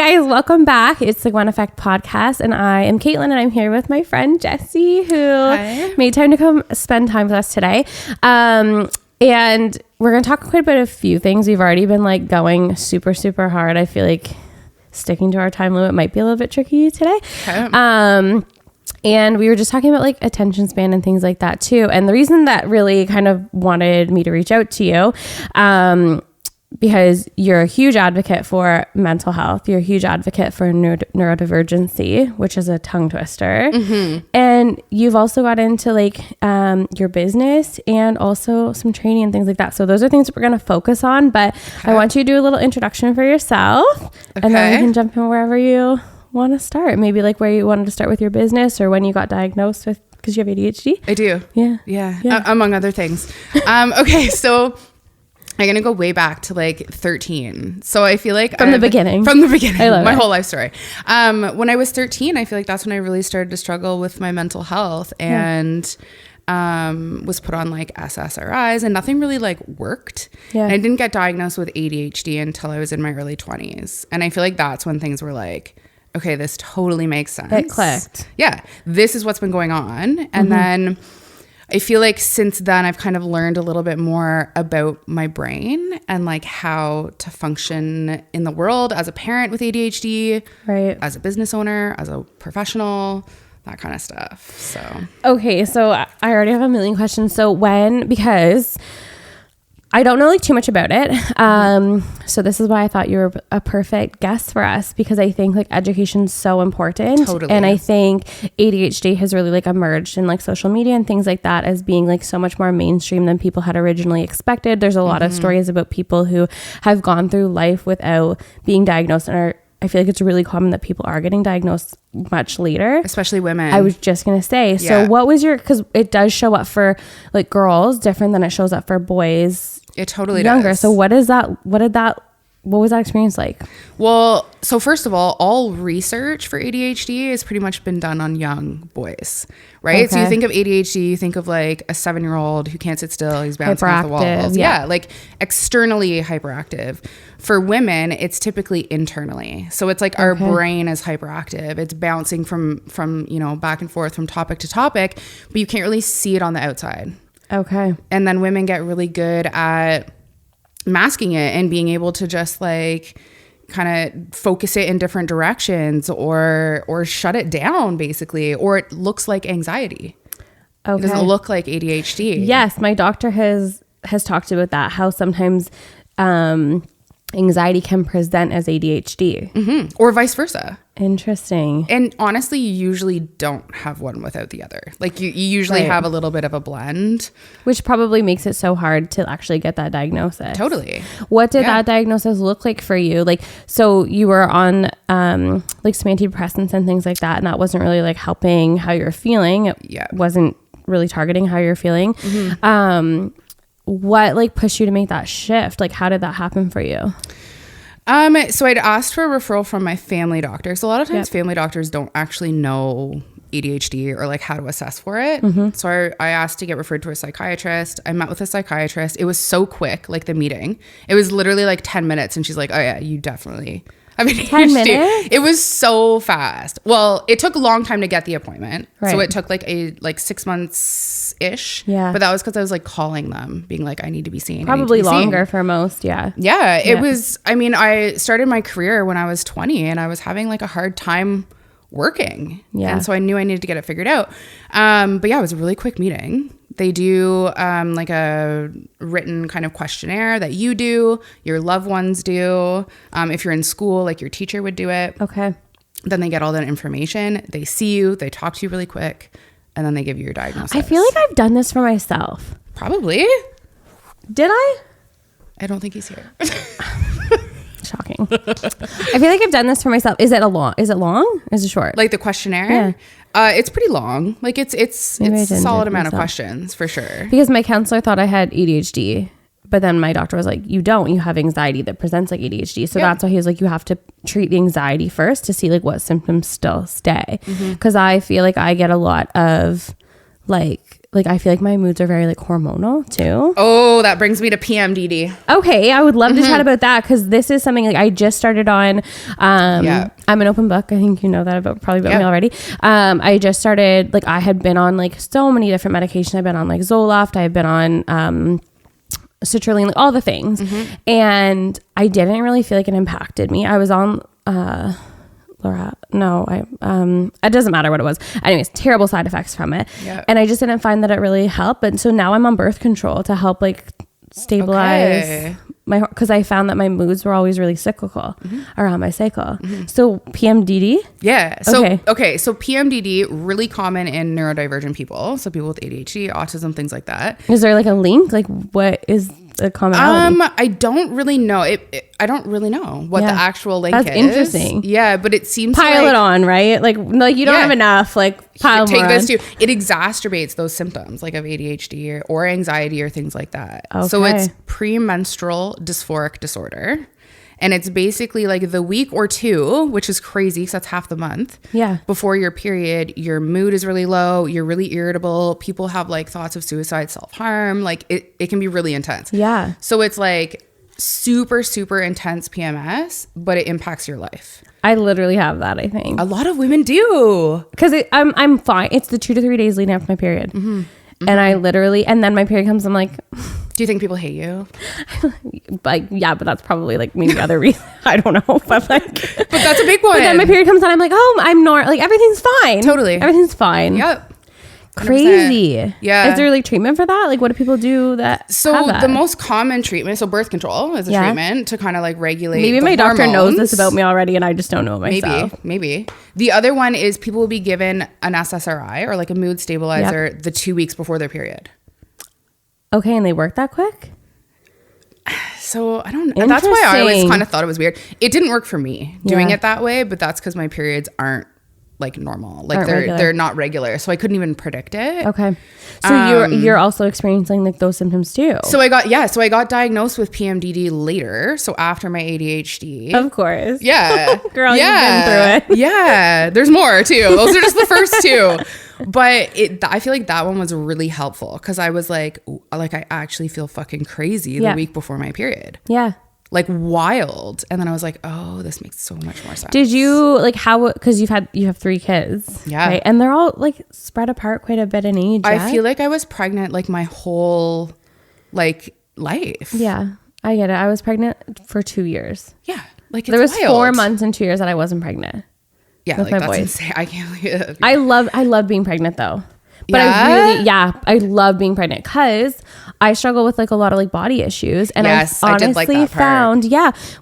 guys, welcome back. It's the Gwen Effect podcast, and I am Caitlin, and I'm here with my friend Jessi, who made time to come spend time with us today. And we're going to talk quite a bit of a few things. We've already been like going super, super hard. I feel like sticking to our time limit might be a little bit tricky today. Okay. And we were just talking about like attention span and things like that too. And the reason that really kind of wanted me to reach out to you, because you're a huge advocate for mental health. You're a huge advocate for neurodivergency, which is a tongue twister. Mm-hmm. And you've also got into like your business and also some training and things like that. So those are things that we're going to focus on. But I want you to do a little introduction for yourself. And then we can jump in wherever you want to start. Maybe like where you wanted to start with your business or when you got diagnosed with, because you have ADHD. I do. Yeah. Among other things. Okay. So I'm going to go way back to like 13. So I feel like From the beginning. I love my it. whole life story. When I was 13, I feel like that's when I really started to struggle with my mental health and was put on like SSRIs and nothing really like worked. Yeah. And I didn't get diagnosed with ADHD until I was in my early 20s. And I feel like that's when things were like, okay, this totally makes sense. It clicked. Yeah. This is what's been going on. And then I feel like since then I've kind of learned a little bit more about my brain and like how to function in the world as a parent with ADHD, right? As a business owner, as a professional, that kind of stuff. So, okay. So I already have a million questions. So because I don't know like too much about it. So this is why I thought you were a perfect guest for us, because I think like education is so important. Totally. And I think ADHD has really like emerged in like social media and things like that as being like so much more mainstream than people had originally expected. There's a lot of stories about people who have gone through life without being diagnosed, and I feel like it's really common that people are getting diagnosed much later. Especially women. I was just going to say, so what was because it does show up for like girls different than it shows up for boys. It totally younger. does. So what was that experience like? Well, so first of all research for ADHD has pretty much been done on young boys, right? Okay. So you think of ADHD, you think of like a 7-year-old who can't sit still, he's bouncing off the walls. Yeah, like externally hyperactive. For women, it's typically internally. So it's like our brain is hyperactive. It's bouncing from back and forth from topic to topic, but you can't really see it on the outside. Okay. And then women get really good at masking it and being able to just like kind of focus it in different directions or shut it down basically, or it looks like anxiety. Okay. It doesn't look like ADHD. Yes, my doctor has talked about that, how sometimes anxiety can present as ADHD. Or vice versa. Interesting. And honestly, you usually don't have one without the other. Like you usually have a little bit of a blend. Which probably makes it so hard to actually get that diagnosis. Totally. What did that diagnosis look like for you? Like, so you were on like some antidepressants and things like that, and that wasn't really like helping how you're feeling. It wasn't really targeting how you're feeling. What like pushed you to make that shift? Like, how did that happen for you? So I'd asked for a referral from my family doctor. So a lot of times family doctors don't actually know ADHD or like how to assess for it. So I asked to get referred to a psychiatrist. I met with a psychiatrist. It was so quick, like the meeting. It was literally like 10 minutes. And she's like, oh yeah, you definitely. I mean, 10 minutes? It was so fast. Well, it took a long time to get the appointment. Right. So it took like 6 months ish. Yeah. But that was because I was like calling them, being like, I need to be seen. Probably longer for most. Yeah. Yeah. It was, I mean, I started my career when I was 20 and I was having like a hard time working. Yeah. And so I knew I needed to get it figured out. But yeah, it was a really quick meeting. They do like a written kind of questionnaire that you do, your loved ones do. If you're in school, like your teacher would do it. Okay. Then they get all that information. They see you, they talk to you really quick, and then they give you your diagnosis. I feel like I've done this for myself. Probably. Did I? I don't think he's here. Shocking. I feel like I've done this for myself. Is it long? Is it short? Like the questionnaire? Yeah. It's pretty long. Like it's a solid amount of questions for sure. Because my counselor thought I had ADHD, but then my doctor was like, you don't. You have anxiety that presents like ADHD. So that's why he was like, you have to treat the anxiety first to see like what symptoms still stay. Because I feel like I get a lot of like like, I feel like my moods are very like hormonal too. Oh, that brings me to PMDD. Okay. I would love to chat about that, because this is something like I just started on. I'm an open book. I think you know that probably about me already. I just started, like, I had been on like so many different medications. I've been on like Zoloft. I've been on, citrulline, like all the things. And I didn't really feel like it impacted me. I was on, it doesn't matter what it was. Anyways, terrible side effects from it. Yep. And I just didn't find that it really helped. And so now I'm on birth control to help like stabilize because I found that my moods were always really cyclical around my cycle. So PMDD? Yeah. So, so PMDD, really common in neurodivergent people. So people with ADHD, autism, things like that. Is there like a link? Like, what is the commonality? I don't really know. I don't really know what the actual link is. That's interesting. Yeah, but it seems pile it on, right? Like you don't have enough. Like pile take more this on. too. It exacerbates those symptoms like of ADHD or anxiety or things like that. Okay. So it's premenstrual dysphoric disorder. And it's basically like the week or two, which is crazy because that's half the month. Yeah. Before your period, your mood is really low. You're really irritable. People have like thoughts of suicide, self-harm. Like it can be really intense. Yeah. So it's like super, super intense PMS, but it impacts your life. I literally have that, I think. A lot of women do. Because I'm fine. It's the 2 to 3 days leading after my period. And I literally, and then my period comes, I'm like... Do you think people hate you? Like, yeah, but that's probably like maybe other reason. I don't know. But like... But that's a big one. But then my period comes on, I'm like, oh, I'm not... Like, everything's fine. Totally. Everything's fine. Yep. 100%. Crazy. Yeah. Is there like treatment for that? Like, what do people do that? So the most common treatment, so birth control is a treatment to kind of like regulate. Maybe my doctor knows this about me already and I just don't know it myself. Maybe. The other one is people will be given an SSRI or like a mood stabilizer the 2 weeks before their period. Okay, and they work that quick? So I don't know. That's why I always kind of thought it was weird. It didn't work for me doing it that way, but that's because my periods aren't like normal, like they're not regular, so I couldn't even predict it. Okay, so you're also experiencing like those symptoms too. So I got diagnosed with PMDD later, so after my ADHD. Of course, girl, you've been through it. Yeah, there's more too. Those are just the first two, but I feel like that one was really helpful because I was like I actually feel fucking crazy the week before my period. Yeah. Like wild. And then I was like, oh, this makes so much more sense. Did you like how, because you have 3 kids, right? And they're all like spread apart quite a bit in age. I feel like I was pregnant like my whole like life. Yeah, I get it. I was pregnant for 2 years. Yeah, like there was wild. 4 months and 2 years that I wasn't pregnant. Yeah, with like my that's boys. insane. I can't believe it. I love being pregnant though. But I love being pregnant because I struggle with like a lot of like body issues. And I honestly found,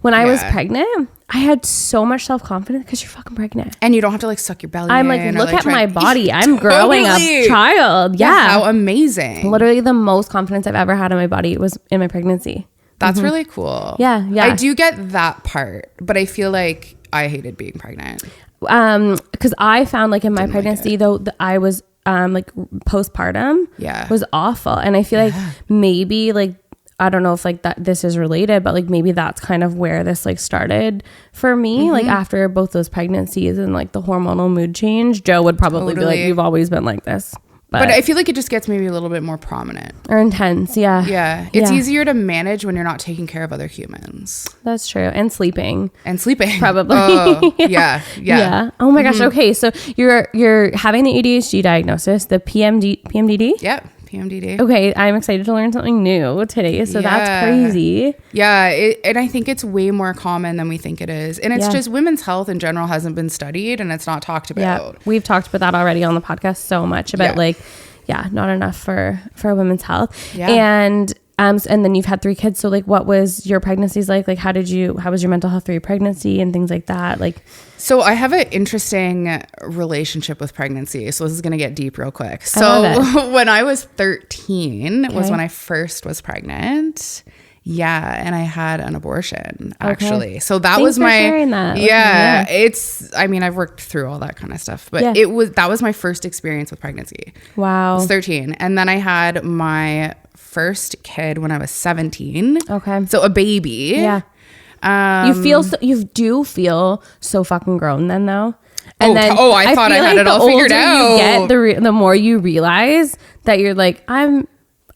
when I was pregnant, I had so much self-confidence because you're fucking pregnant. And you don't have to like suck your belly. I'm like, look at my body. I'm growing a child. Yeah. How amazing. Literally the most confidence I've ever had in my body was in my pregnancy. That's really cool. Yeah. I do get that part, but I feel like I hated being pregnant. Because I found like in my pregnancy though, that I was like postpartum was awful. And I feel like maybe like, I don't know if like that this is related, but like maybe that's kind of where this like started for me. Like after both those pregnancies and like the hormonal mood change, Joe would probably be like, you've always been like this. But I feel like it just gets maybe a little bit more prominent. Or intense, yeah. Yeah. It's easier to manage when you're not taking care of other humans. That's true. And sleeping. Probably. Oh, yeah. Oh my gosh. Okay. So you're having the ADHD diagnosis, the PMDD? Yeah. PMDD. Okay, I'm excited to learn something new today. So that's crazy. Yeah, and I think it's way more common than we think it is. And it's just women's health in general hasn't been studied and it's not talked about. Yeah, we've talked about that already on the podcast so much about not enough for women's health. Yeah. And then you've had 3 kids. So like, what was your pregnancies like? Like, how was your mental health through your pregnancy and things like that? Like, so I have an interesting relationship with pregnancy. So this is going to get deep real quick. So when I was 13 was when I first was pregnant. Yeah. And I had an abortion actually. So that was my, sharing that. Yeah, it's, I mean, I've worked through all that kind of stuff, but that was my first experience with pregnancy. Wow. I was 13. And then I had my first kid when I was 17. Okay. So a baby. Yeah. You do feel so fucking grown then though. And I thought I had it all figured out. The more you realize that you're like, I'm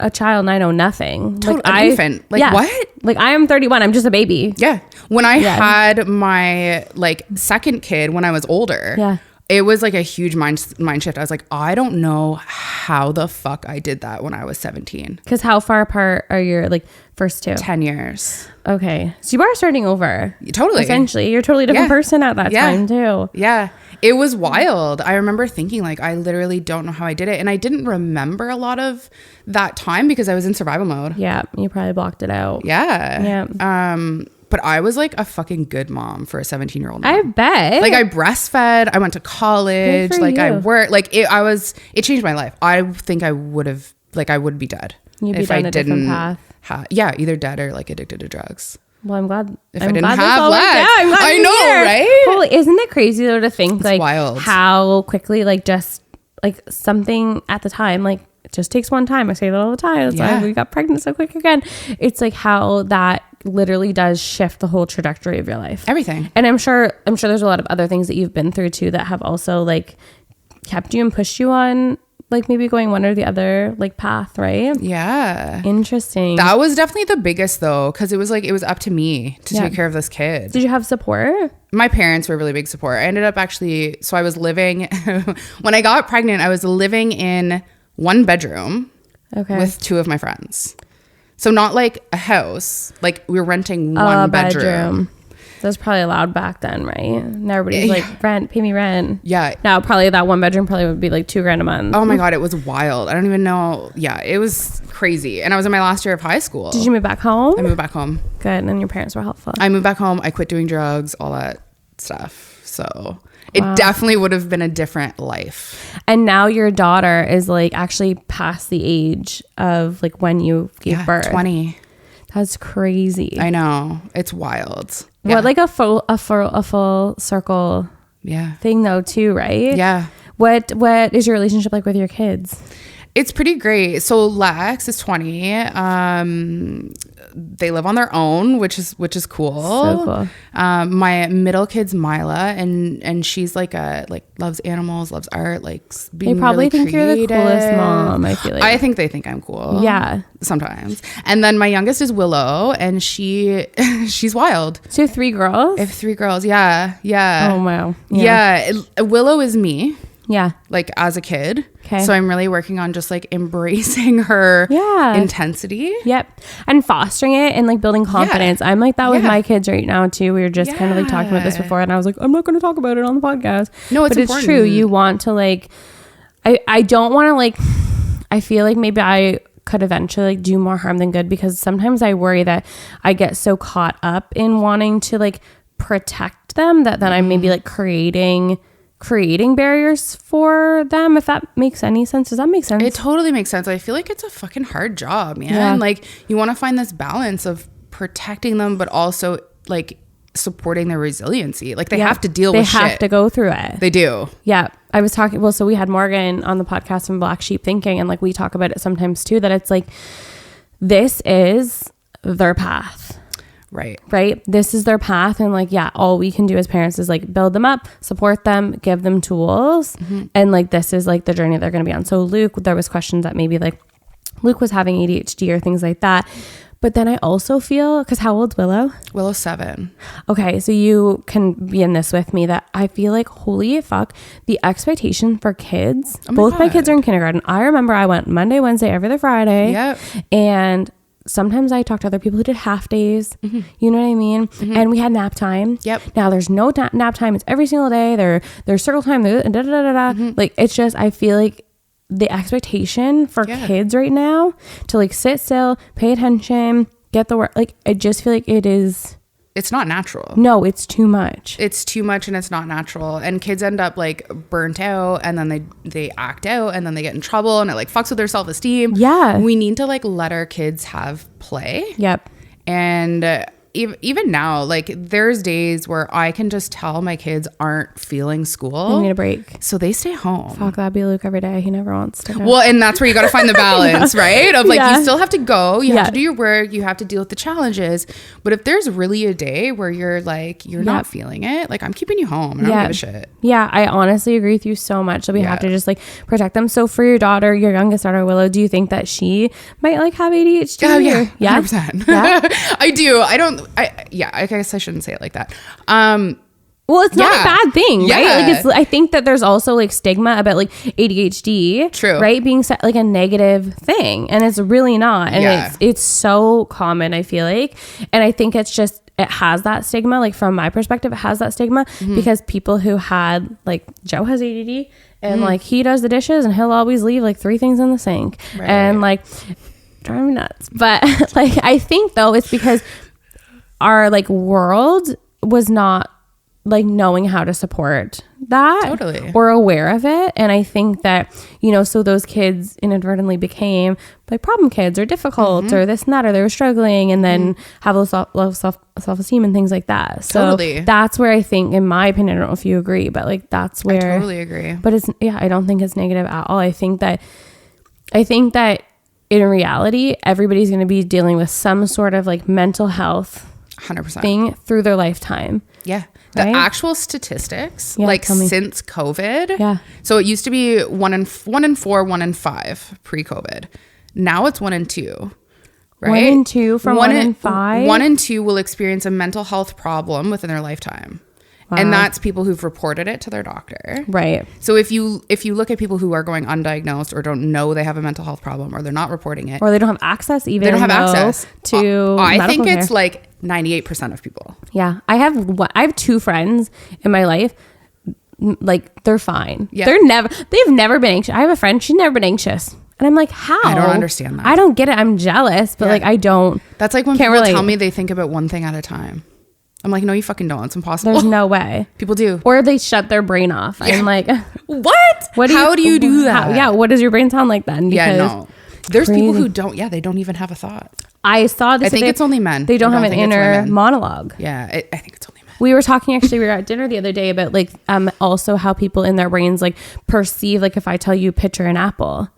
a child and I know nothing. An infant. Like, what? Like, I am 31. I'm just a baby. Yeah. When I had my second kid when I was older, it was like a huge mind shift. I was like, I don't know how the fuck I did that when I was 17. Because how far apart are your first two? 10 years. Okay. So you are starting over. Totally. Essentially. You're a totally different person at that time too. Yeah. It was wild. I remember thinking I literally don't know how I did it. And I didn't remember a lot of that time because I was in survival mode. Yeah. You probably blocked it out. Yeah. Yeah. But I was a fucking good mom for a 17-year-old. I bet. I breastfed. I went to college. I worked. It changed my life. I think I would have, I would be dead. You'd be down a different path. Either dead or addicted to drugs. Well, I'm glad. If I didn't have that. I know, right? Well, isn't it crazy though to think wild. How quickly just something at the time it just takes one time. I say that all the time. It's we got pregnant so quick again. It's how that literally does shift the whole trajectory of your life. Everything. And I'm sure there's a lot of other things that you've been through too that have also kept you and pushed you on maybe going one or the other path, right? Yeah. Interesting. That was definitely the biggest though, because it was it was up to me to take care of this kid. Did you have support? My parents were really big support. I ended up so I was living when I got pregnant, I was living in one bedroom with two of my friends. So not a house, we were renting one bedroom. That's probably allowed back then, right? Now everybody's rent, pay me rent. Yeah. Now probably that one bedroom probably would be $2,000 a month. Oh my God, it was wild. I don't even know. Yeah, it was crazy. And I was in my last year of high school. Did you move back home? I moved back home. Good. And your parents were helpful. I moved back home. I quit doing drugs, all that stuff. So it definitely would have been a different life. And now your daughter is actually past the age of when you gave birth. 20. That's crazy. I know. It's wild. Yeah. What a full circle thing though too, right? Yeah. What is your relationship with your kids? It's pretty great. So Lex is 20. They live on their own, which is cool. So cool. My middle kid's Mila, and she's loves animals, loves art, being. They probably really think creative. You're the coolest mom. I feel I think they think I'm cool. Yeah, sometimes. And then my youngest is Willow, and she's wild. So you have 3 girls. I have 3 girls. Yeah. Oh wow. Yeah. Willow is me. Yeah. As a kid. Okay. So I'm really working on just embracing her intensity. Yep. And fostering it and building confidence. I'm that with my kids right now too. We were just kind of talking about this before and I was I'm not going to talk about it on the podcast. No, it's important. It's true. You want to I don't want to I feel maybe I could eventually do more harm than good because sometimes I worry that I get so caught up in wanting to protect them that then I'm maybe creating barriers for them, if that makes any sense. Does that make sense? It totally makes sense. I feel it's a fucking hard job, man. Yeah. You want to find this balance of protecting them but also supporting their resiliency. They have to deal with shit. They have to go through it. They do. Yeah. I was talking, so we had Morgan on the podcast from Black Sheep Thinking, and we talk about it sometimes too, that it's this is their path. Right. This is their path. And all we can do as parents is build them up, support them, give them tools. Mm-hmm. And this is the journey they're going to be on. So Luke, there was questions that maybe Luke was having ADHD or things like that. But then I also feel, because how old's Willow? Willow's 7. Okay. So you can be in this with me that I feel holy fuck, the expectation for kids, both my kids are in kindergarten. I remember I went Monday, Wednesday, every other Friday. Yep. And sometimes I talked to other people who did half days. Mm-hmm. You know what I mean? Mm-hmm. And we had nap time. Yep. Now there's no nap time. It's every single day. There's circle time. Mm-hmm. It's just, I feel the expectation for kids right now to sit still, pay attention, get the work. I just feel it is. It's not natural. No, it's too much. It's too much and it's not natural. And kids end up burnt out and then they act out and then they get in trouble and it fucks with their self-esteem. Yeah. We need to let our kids have play. Yep. And even now, like there's days where I can just tell my kids aren't feeling school. They need a break. So they stay home. Fuck, that'd be Luke every day. He never wants to go. Well, and that's where you got to find the balance, right? Of like, you still have to go. You have to do your work. You have to deal with the challenges. But if there's really a day where you're like, you're not feeling it, like I'm keeping you home. And I don't give a shit. Yeah, I honestly agree with you so much that we have to just like protect them. So for your daughter, your youngest daughter, Willow, do you think that she might like have ADHD? Oh, yeah. 100%. Yeah? I do. I guess I shouldn't say it like that. Well, it's not a bad thing, right? Like I think that there's also like stigma about like ADHD, true, right? Being set like a negative thing, and it's really not. And it's so common, I feel like, and I think it's just it has that stigma. Like from my perspective, it has that stigma because people who had like Joe has ADD, and like he does the dishes, and he'll always leave like 3 things in the sink, and like drive me nuts. But like I think though it's because our like world was not like knowing how to support that or aware of it. And I think that, you know, so those kids inadvertently became like problem kids or difficult or this and that, or they were struggling and then have low self-esteem and things like that. So that's where I think, in my opinion, I don't know if you agree, but like that's where I totally agree. But it's, I don't think it's negative at all. I think that in reality, everybody's going to be dealing with some sort of like mental health 100% thing through their lifetime. Yeah. The actual statistics, like since COVID. Yeah. So it used to be 1 in 4, 1 in 5 pre-COVID. Now it's 1 in 2. Right? 1 in 2 from 1 in 5. 1 in 2 will experience a mental health problem within their lifetime. Wow. And that's people who've reported it to their doctor. Right. So if you look at people who are going undiagnosed or don't know they have a mental health problem, or they're not reporting it, or they don't have access even. They don't have access to I think it's like 98% of people. Yeah. I have 2 friends in my life. Like they're fine. Yeah. They've never been anxious. I have a friend, she's never been anxious. And I'm like, how? I don't understand that. I don't get it. I'm jealous, but like I don't. That's like when people tell me they think about one thing at a time. I'm like, no, you fucking don't. It's impossible. There's no way. People do. Or they shut their brain off. Yeah. I'm like, what? How do you do that? What does your brain sound like then? Because no. There's people who don't. Yeah, they don't even have a I think it's only men. They don't have an inner monologue. Yeah, I think it's only men. We were talking, actually, we were at dinner the other day about like also how people in their brains like perceive, like if I tell you picture an apple.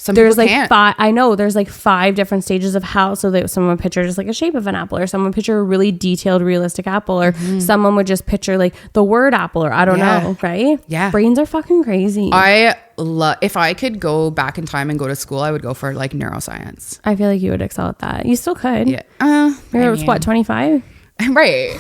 There's like can't. 5. I know there's like 5 different stages of how. So that someone would picture just like a shape of an apple, or someone would picture a really detailed, realistic apple, or someone would just picture like the word apple, or I don't know, right? Yeah, brains are fucking crazy. If I could go back in time and go to school, I would go for like neuroscience. I feel like you would excel at that. You still could. Yeah. You're what, 25? Right.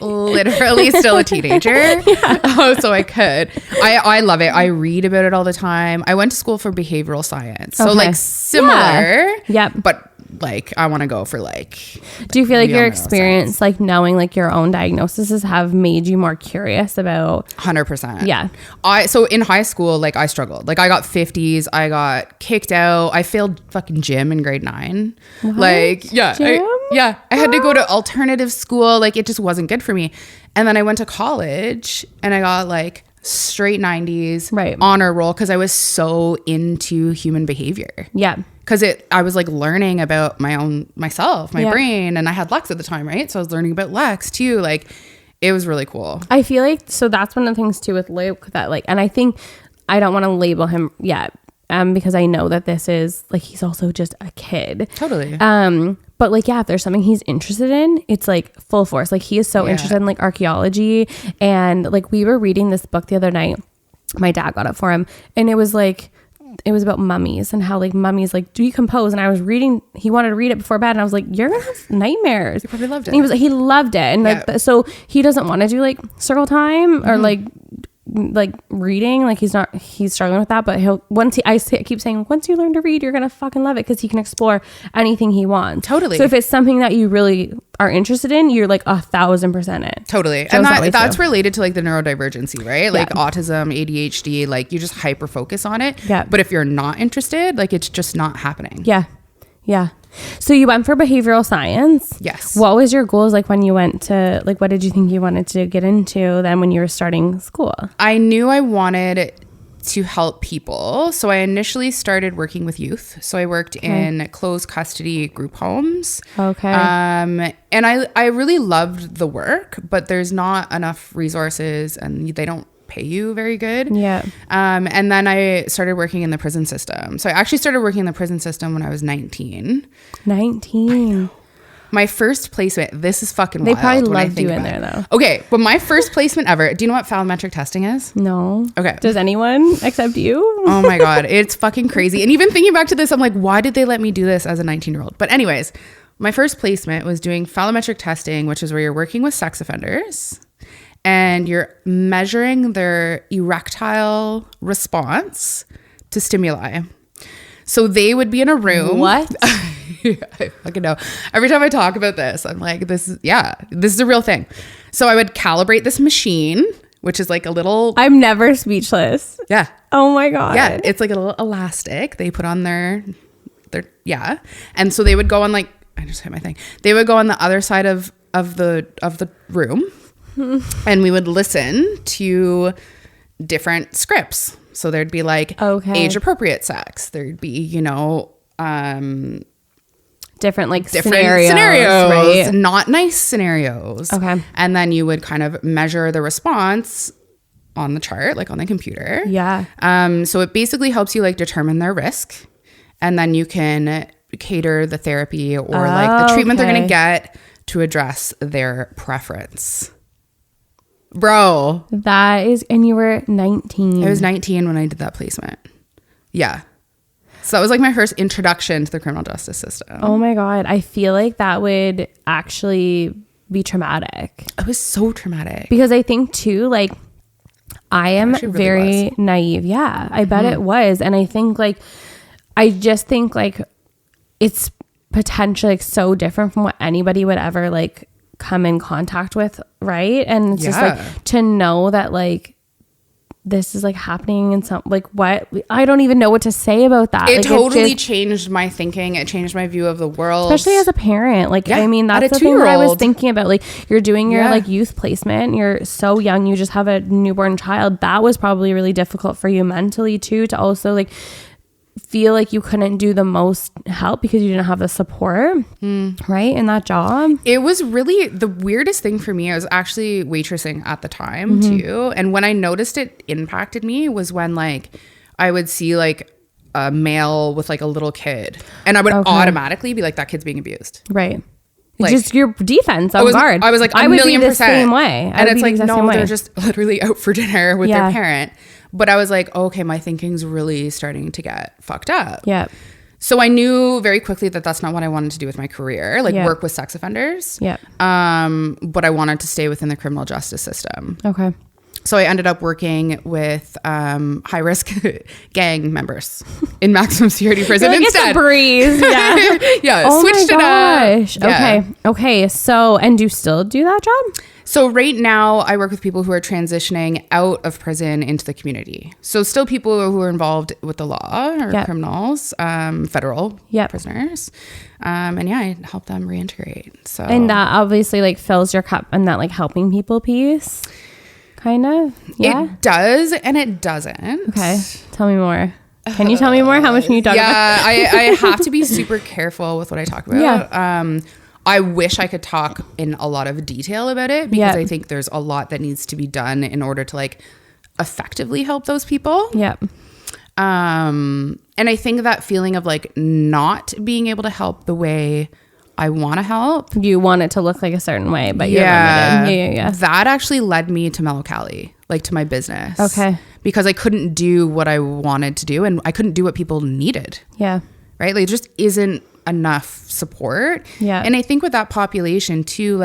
Literally still a teenager. So I could. I love it. I read about it all the time. I went to school for behavioral science. So like similar. Yeah. But like I want to go for like. Do you feel like your experience, like knowing like your own diagnoses, have made you more curious about? 100%. Yeah. So in high school, like I struggled. Like I got 50s. I got kicked out. I failed fucking gym in grade 9. What? Like I had to go to alternative school. Like it just wasn't good for me. And then I went to college and I got like straight 90s honor roll because I was so into human behavior. Yeah. Because I was like learning about myself, my brain, and I had Lex at the time, right? So I was learning about Lex too. Like it was really cool. I feel like, so that's one of the things too with Luke that like, and I think I don't want to label him yet because I know that this is like, he's also just a kid. Totally. But like, yeah, if there's something he's interested in, it's like full force. Like he is so interested in like archaeology, and like we were reading this book the other night. My dad got it for him, and it was about mummies and how like mummies like decompose. And I was reading, he wanted to read it before bed, and I was like, you're gonna have nightmares. He probably loved it. And he loved it, and like so he doesn't want to do like circle time or like reading. Like he's struggling with that, but I keep saying, once you learn to read, you're gonna fucking love it, because he can explore anything he wants. Totally. So if it's something that you really are interested in, you're like 1,000% it. Totally. And that's related to like the neurodivergency, right? Like autism, ADHD, like you just hyper focus on it. Yeah. But if you're not interested, like it's just not happening. Yeah. Yeah. So you went for behavioral science. Yes. What was your goals like when you went to, like, what did you think you wanted to get into then when you were starting school? I knew I wanted to help people. So I initially started working with youth. So I worked in closed custody group homes. Okay. And I really loved the work, but there's not enough resources and they don't pay you very good. Yeah. And then I started working in the prison system. So I actually started working in the prison system when I was 19. 19. My first placement, this is fucking they wild. They probably loved you in there though. Okay, but my first placement ever, do you know what phallometric testing is? No. Okay. Does anyone except you? Oh my God, it's fucking crazy. And even thinking back to this, I'm like, why did they let me do this as a 19-year-old? But anyways, my first placement was doing phallometric testing, which is where you're working with sex offenders and you're measuring their erectile response to stimuli. So they would be in a room. What? I fucking know. Every time I talk about this, I'm like, this is a real thing. So I would calibrate this machine, which is like a little... I'm never speechless. Yeah. Oh my God. Yeah. It's like a little elastic. They put on their yeah. And so they would go on like, I just hit my thing. They would go on the other side of the room and we would listen to different scripts. So there'd be like age appropriate sex. There'd be, different scenarios, right? Not nice scenarios. Okay. And then you would kind of measure the response on the chart, like on the computer. Yeah. So it basically helps you like determine their risk. And then you can cater the therapy or like the treatment they're going to get to address their preference. Bro. That is, and you were 19. I was 19 when I did that placement. Yeah. So that was like my first introduction to the criminal justice system. Oh my God. I feel like that would actually be traumatic. It was so traumatic. Because I think too, like, I am very naive. Yeah, I bet it was. And I think I just think it's potentially so different from what anybody would ever come in contact with. Right. And it's just to know that this is happening in some what I don't even know what to say about that. It totally changed my thinking. It changed my view of the world, especially as a parent. I mean, that's the thing that I was thinking about. You're doing your youth placement. You're so young. You just have a newborn child. That was probably really difficult for you mentally too, to also feel like you couldn't do the most help because you didn't have the support right in that job. It was really the weirdest thing for me. I was actually waitressing at the time too, and when I noticed it impacted me was when I would see a male with a little kid and I would automatically be like, that kid's being abused, right? Just your defense on guard. I was I would be the same way. And it's no, they're just literally out for dinner with their parent. But I was like, okay, my thinking's really starting to get fucked up. Yeah. So I knew very quickly that that's not what I wanted to do with my career, work with sex offenders. Yeah. But I wanted to stay within the criminal justice system. Okay. So I ended up working with high-risk gang members in maximum security prison instead. It's a breeze. Yeah. Yeah. Oh switched my gosh. it up. Yeah. Okay. So, and do you still do that job? So right now I work with people who are transitioning out of prison into the community. So still people who are involved with the law or criminals, federal prisoners. And I help them reintegrate. So, and that obviously fills your cup and that helping people piece. Kind of. Yeah. It does and it doesn't. Okay. Tell me more. Can you tell me more? How much can you talk about? Yeah, I have to be super careful with what I talk about. Yeah. I wish I could talk in a lot of detail about it because I think there's a lot that needs to be done in order to effectively help those people. Yeah. And I think that feeling of not being able to help the way I want to help. You want it to look a certain way, but you're limited. Yeah. That actually led me to Mellow Kali, to my business. Okay. Because I couldn't do what I wanted to do and I couldn't do what people needed. Yeah. Right? It just isn't enough support. Yeah. And I think with that population too,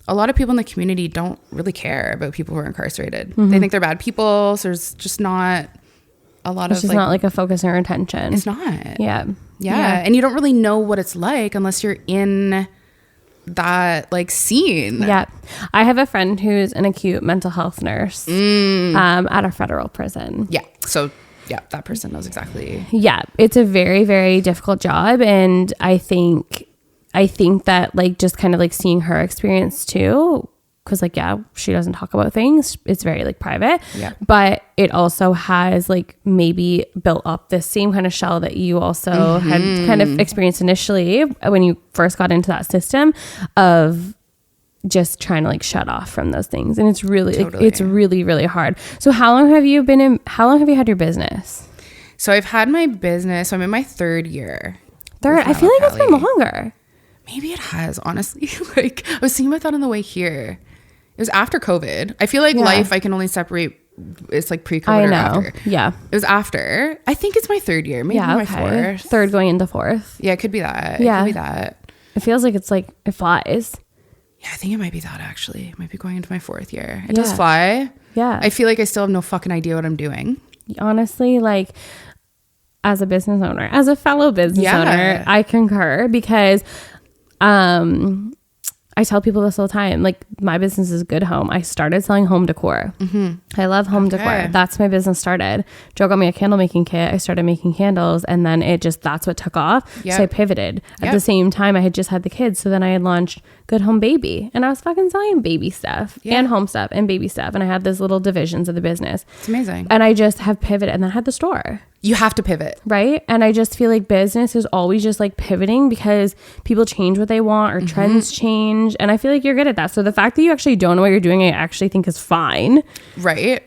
a lot of people in the community don't really care about people who are incarcerated. They think they're bad people. So there's just not a lot of... It's just not a focus or attention. It's not. Yeah. Yeah. And you don't really know what it's like unless you're in that scene. Yeah. I have a friend who's an acute mental health nurse at a federal prison. Yeah. So yeah, that person knows exactly. Yeah. It's a very, very difficult job. And I think that just kind of seeing her experience too, because like, yeah, she doesn't talk about things. It's very like private, yeah. But it also has like maybe built up this same kind of shell that you also had kind of experienced initially when you first got into that system of just trying to like shut off from those things. And it's really, it's really, really hard. So how long have you had your business? So I've had my business. So I'm in my 3rd year. I feel like it's been longer. Maybe it has, honestly. Like I was thinking about that on the way here. It was after COVID. I feel like life, I can only separate. It's like pre-COVID or after. Yeah. It was after. I think it's my 3rd year. Maybe my 4th. 3rd going into 4th. Yeah, it could be that. Yeah. It could be that. It feels like it's like, it flies. Yeah, I think it might be that actually. It might be going into my 4th year. It does fly. Yeah. I feel like I still have no fucking idea what I'm doing. Honestly, like as a business owner, as a fellow business owner, I concur because I tell people this all the time, like my business is Good Home. I started selling home decor. I love home decor. That's my business started. Joe got me a candle making kit. I started making candles and then that's what took off. So I pivoted. At the same time, I had just had the kids. So then I had launched Good Home Baby and I was fucking selling baby stuff and home stuff and baby stuff. And I had these little divisions of the business. It's amazing. And I just have pivoted and then I had the store. You have to pivot. Right. And I just feel like business is always just like pivoting because people change what they want or trends change. And I feel like you're good at that. So the fact that you actually don't know what you're doing, I actually think is fine. Right.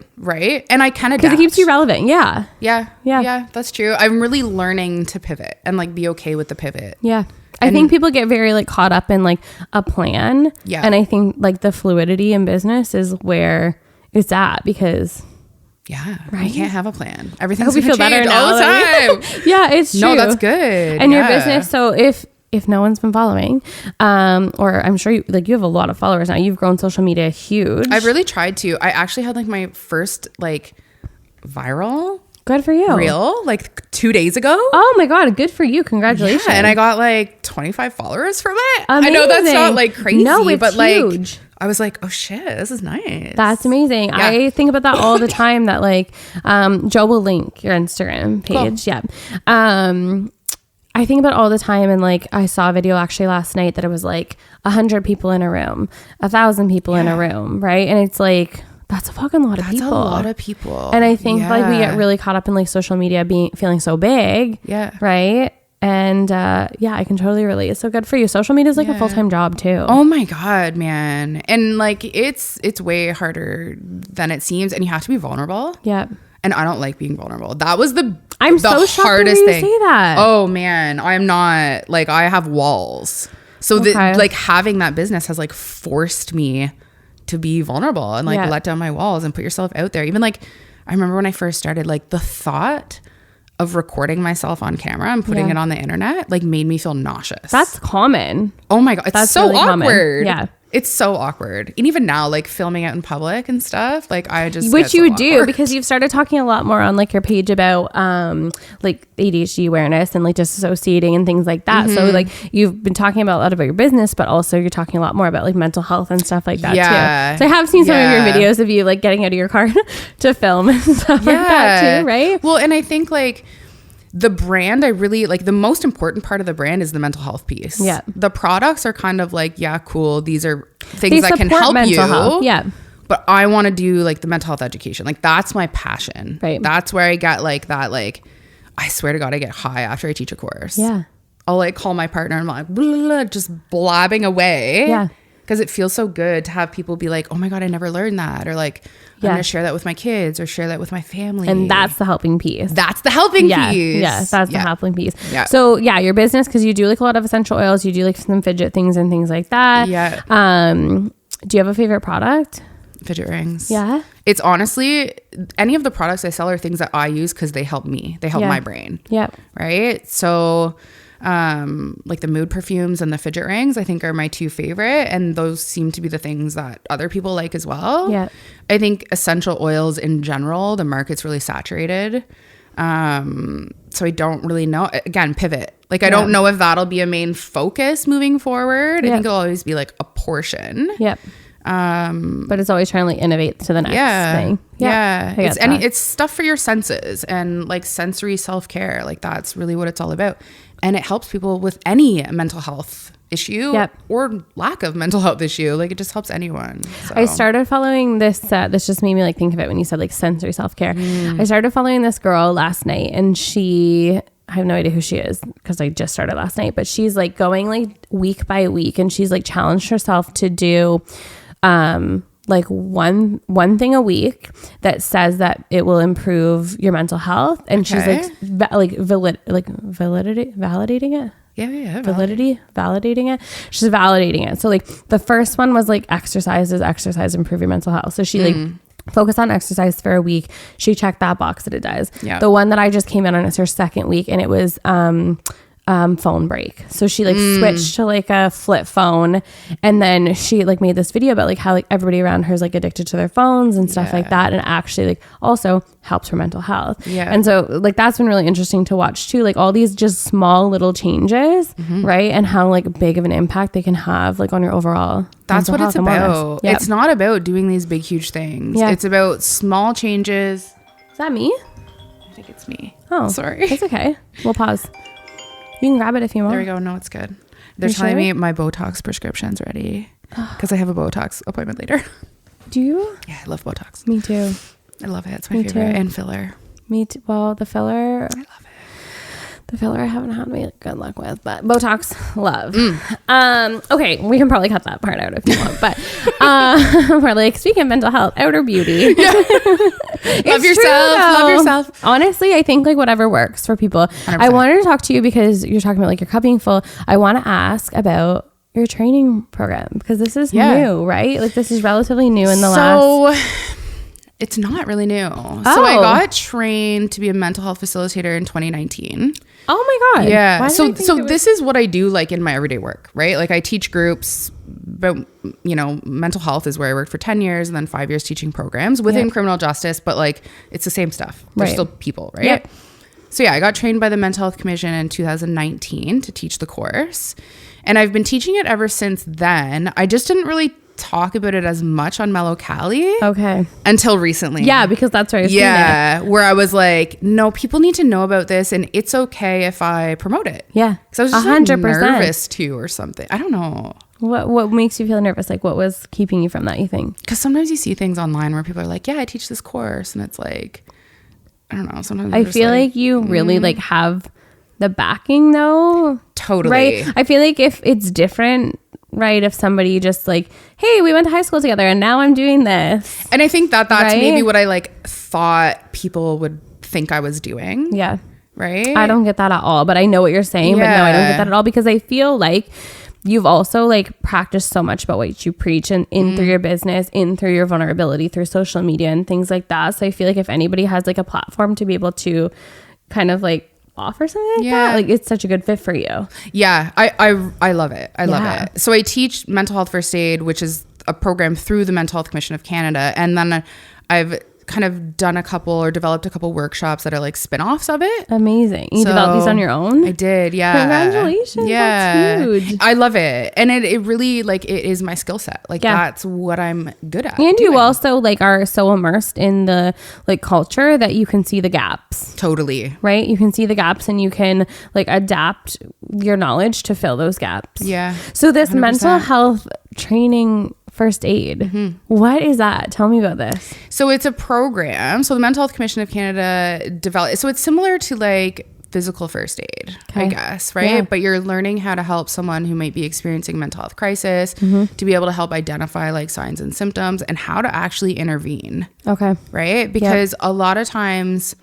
And I kind of because it keeps you relevant. Yeah. Yeah. That's true. I'm really learning to pivot and like be okay with the pivot. Yeah. I think people get very like caught up in like a plan. Yeah. And I think like the fluidity in business is where it's at because... Yeah, right. You can't have a plan. Everything's we feel better now all the time. Yeah, it's true. No, that's good. And your business. So if no one's been following, or I'm sure you have a lot of followers now. You've grown social media huge. I've really tried to. I actually had like my first like viral. Good for you. Reel like 2 days ago. Oh my God. Good for you. Congratulations. Yeah, and I got like 25 followers from it. Amazing. I know that's not like crazy, no, it's but huge. Like I was like, oh shit, this is nice. That's amazing. Yeah. I think about that all the time that like, Joe will link your Instagram page. Cool. Yeah. I think about it all the time. And like, I saw a video actually last night that it was like 100 people in a room, 1,000 people in a room. Right. And it's like, that's a fucking lot of people. That's a lot of people. And I think like we get really caught up in like social media feeling so big. Yeah. Right. And I can totally relate. It's so good for you. Social media is like a full-time job too. Oh my God, man. And like it's way harder than it seems and you have to be vulnerable. Yeah. And I don't like being vulnerable. That was the so hardest thing. Say that. Oh man, I'm not like I have walls. So like having that business has like forced me to be vulnerable and like let down my walls and put yourself out there. Even like I remember when I first started, like the thought of recording myself on camera and putting it on the internet like made me feel nauseous. That's common. Oh my God. It's so really awkward. Common. Yeah. It's so awkward. And even now, like filming out in public and stuff, like I just which you do because you've started talking a lot more on like your page about like ADHD awareness and like disassociating and things like that. So like you've been talking about a lot about your business, but also you're talking a lot more about like mental health and stuff like that too. So I have seen some of your videos of you like getting out of your car to film and stuff like that too, right? Well, and I think like the brand, I really like the most important part of the brand is the mental health piece. Yeah. The products are kind of like, yeah, cool. These are things that can help mental you. Health. Yeah. But I want to do like the mental health education. Like that's my passion. Right. That's where I get like that. Like, I swear to God, I get high after I teach a course. Yeah. I'll like call my partner and I'm like, blah, blah, blah, just blabbing away. Yeah. Because it feels so good to have people be like, oh my God, I never learned that. Or like, I'm going to share that with my kids or share that with my family. And that's the helping piece. That's the helping piece. Yeah, that's the helping piece. Yeah. So your business, because you do like a lot of essential oils, you do like some fidget things and things like that. Yeah. Do you have a favorite product? Fidget rings. Yeah. It's honestly, any of the products I sell are things that I use because they help me. They help my brain. Yeah. Right. So like the mood perfumes and the fidget rings I think are my two favorite, and those seem to be the things that other people like as well. Yeah. I think essential oils in general, the market's really saturated, so I don't really know. Again, pivot. Like I don't know if that'll be a main focus moving forward. I think it'll always be like a portion. Yep. But it's always trying to like innovate to the next thing. Yeah. It's stuff for your senses and like sensory self-care. Like that's really what it's all about. And it helps people with any mental health issue or lack of mental health issue. Like it just helps anyone. So. I started following this, this just made me like think of it when you said like sensory self-care. I started following this girl last night, and I have no idea who she is because I just started last night, but she's like going like week by week, and she's like challenged herself to do like one thing a week that says that it will improve your mental health. And she's like validating it. Validating it. She's validating it. So like the first one was like exercise improve your mental health. So she like focused on exercise for a week. She checked that box that it does. The one that I just came in on is her second week, and it was phone break. So she like switched to like a flip phone, and then she like made this video about like how like everybody around her is like addicted to their phones and stuff like that, and actually like also helps her mental health. And so like that's been really interesting to watch too, like all these just small little changes, right? And how like big of an impact they can have like on your overall that's what it's about. It's not about doing these big huge things. It's about small changes. Is that me? I think it's me. Oh, sorry. It's okay, we'll pause. You can grab it if you want. There we go. No, it's good. They're telling me my Botox prescription's ready because I have a Botox appointment later. Do you? Yeah, I love Botox. Me too. I love it. It's my favorite. And filler. Me too. Well, the filler. I love it. The filler I haven't had me good luck with, but Botox, love. Okay, we can probably cut that part out if you want, but we're like, speaking of mental health, outer beauty. Love yourself. Honestly, I think like whatever works for people. 100%. I wanted to talk to you because you're talking about like your cup being full. I want to ask about your training program because this is new, right? Like this is relatively new in the last... It's not really new. So I got trained to be a mental health facilitator in 2019. Oh my God. Yeah. So this is what I do like in my everyday work, right? Like I teach groups about, you know, mental health is where I worked for 10 years and then 5 years teaching programs within criminal justice, but like it's the same stuff. They're still people, right? Yep. So yeah, I got trained by the Mental Health Commission in 2019 to teach the course. And I've been teaching it ever since then. I just didn't really talk about it as much on Mellow Kali until recently. Yeah, because that's where where I was like, no, people need to know about this, and it's okay if I promote it. Yeah, because I was just 100% like, nervous too, or something. I don't know. What makes you feel nervous? Like, what was keeping you from that? You think? Because sometimes you see things online where people are like, yeah, I teach this course, and it's like, I don't know. Sometimes I feel like you really like have the backing though. Totally. Right. I feel like if it's different. Right, if somebody just like, hey, we went to high school together and now I'm doing this. And I think that's maybe what I like thought people would think I was doing. Yeah. Right? I don't get that at all, but I know what you're saying. But no, I don't get that at all because I feel like you've also like practiced so much about what you preach and in through your business, in through your vulnerability, through social media and things like that. So I feel like if anybody has like a platform to be able to kind of like offer something like that, like it's such a good fit for you. I love it. I love it. So I teach mental health first aid, which is a program through the Mental Health Commission of Canada, and then I've kind of done developed a couple workshops that are like spin-offs of it. Amazing. You developed these on your own? I did. Yeah. Congratulations. Yeah. That's huge. I love it. And it really like, it is my skill set. Like that's what I'm good at. And you also like are so immersed in the like culture that you can see the gaps. Totally. Right? You can see the gaps and you can like adapt your knowledge to fill those gaps. Yeah. So this 100%. Mental health training first aid. What is that? Tell me about this. So it's a program. So the Mental Health Commission of Canada developed. So it's similar to like physical first aid, I guess, right? Yeah. But you're learning how to help someone who might be experiencing mental health crisis to be able to help identify like signs and symptoms and how to actually intervene. Okay. Right? Because a lot of times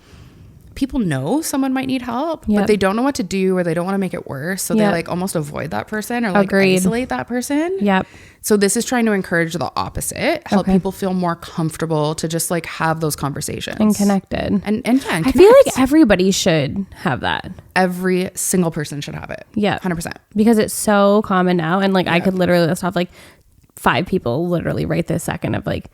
people know someone might need help, but they don't know what to do or they don't want to make it worse. So they like almost avoid that person or like isolate that person. Yep. So this is trying to encourage the opposite, help people feel more comfortable to just like have those conversations. And connected. And I feel like everybody should have that. Every single person should have it. Yeah. 100%. Because it's so common now. And like I could literally list off like 5 people literally right this second of like